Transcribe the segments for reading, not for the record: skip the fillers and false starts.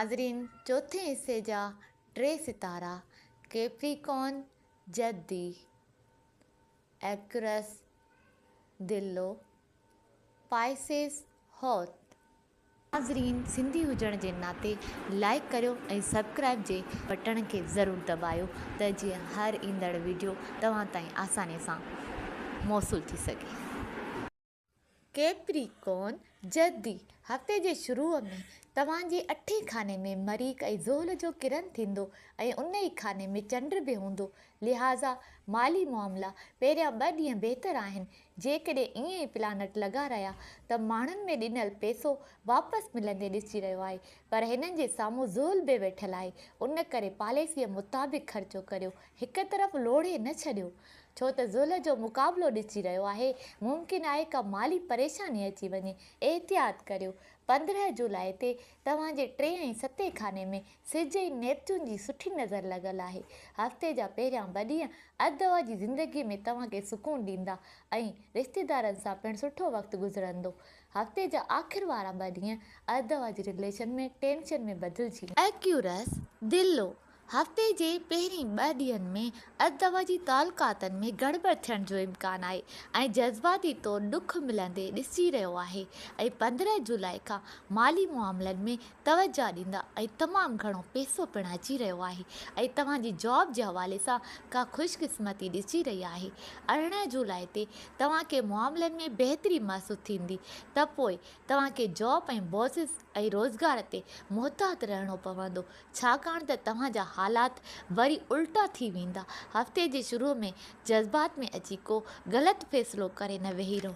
नाज़रीन, चौथे हिस्से जा 3 सितारा कैप्रिकॉर्न, जद्दी, एक्वेरियस, दिलो, पाइसेस, हौत। नाज़रीन, सिंधी हुजण जे नाते लाइक करियो ऐं सब्सक्राइब जे बटन खे ज़रूरु दॿायो त जीअं हर ईंदड़ वीडियो तव्हां ताईं आसानी सां मौसूल थी सघे। कैप्रिकॉर्न, जद्दी, हफ़्ते जे शुरूअ में तव्हांजे 8 खाने में मरीख़ ऐं ज़ोल जो किरन थींदो ऐं उन ई खाने में चंड बि हूंदो, लिहाज़ा माली मामला पहिरियां 2 ॾींहं बहितर आहिनि। जेकॾहिं ईअं ई प्लानट लॻा रहिया त माण्हुनि में ॾिनल पैसो वापसि मिलंदे ॾिसी रहियो आहे, पर हिननि जे साम्हूं ज़ोल बि वेठल आहे। उन करे पॉलिसीअ मुताबिक़ ख़र्चो करियो, हिकु तरफ़ लोढ़े न छॾियो, छो त ज़ुल जो मुक़ाबिलो ॾिसी रहियो आहे। मुमकिन आहे का माली परेशानी अची वञे, एहतियात करियो। 15 जुलाई ते तव्हांजे 3 ऐं 7 खाने में सिज ऐं नेपच्यून जी सुठी नज़र लॻल आहे। हफ़्ते जा पहिरियां 2 ॾींहं अधु जी ज़िंदगीअ में तव्हांखे सुकून ॾींदा ऐं रिश्तेदारनि सां पिणु सुठो वक़्तु गुज़रंदो। हफ़्ते जा आख़िर वारा 2 ॾींहं अधु जी रिलेशन में टेंशन में बदिलजी। एक्वेरियस, दिलो, हफ़्ते जे पहिरीं 2 ॾींहंनि में अधु जी तालुकातनि में गड़बड़ थियण जो इम्कान आहे ऐं जज़्बाती तौरु ॾुख मिलंदे ॾिसी रहियो आहे। ऐं 15 जुलाई खां माली मामलनि में तवजा ॾींदा ऐं तमामु घणो पैसो पिणु अची रहियो आहे ऐं तव्हांजी जॉब जे हवाले सां का ख़ुशकिस्मती ॾिसी रही आहे। 18 जुलाई ते तव्हांखे मामलनि में बहितरी महसूसु थींदी, त पोइ तव्हांखे जॉब ऐं बॉसिस ऐं रोज़गार ते मुहतात रहणो पवंदो, छाकाणि त तव्हांजा हालात वरी उल्टा थी वेंदा। हफ़्ते जे शुरूअ में जज़्बात में अची को ग़लति फ़ैसिलो करे न वेही रहो।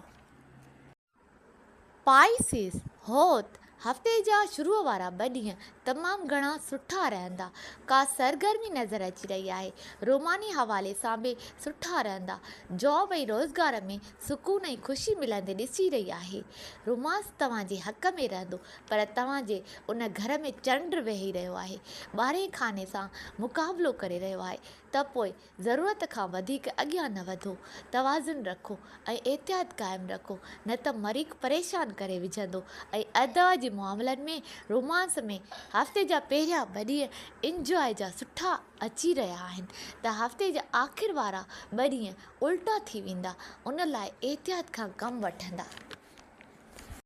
पाइसेस, हौत, हफ़्ते जा शुरूअ वारा 2 ॾींहं तमामु घणा सुठा रहंदा, का सरगर्मी नज़र अची रही आहे। रोमानी हवाले सां बि सुठा रहंदा, जॉब ऐं रोज़गार में सुकून ऐं ख़ुशी मिलंदे ॾिसी रही आहे। रोमांस तव्हांजे हक़ में रहंदो, पर तव्हांजे उन घर में चंड वेही रहियो आहे, 12 खाने सां मुक़ाबिलो करे रहियो आहे, त पोइ ज़रूरत खां वधीक अॻियां न वधो। तवाज़ुन रखो ऐं एहतियात क़ाइमु रखो, न त मरीख़ परेशान करे विझंदो। ऐं अधु जी मामलनि में रोमांस में हफ़्ते जा पहिरियां 2 ॾींहं इंजॉय जा सुठा अची रहिया आहिनि, त हफ़्ते जा आख़िर वारा 2 ॾींहं उल्टा थी वेंदा, उन लाइ एहतियात खां कमु वठंदा।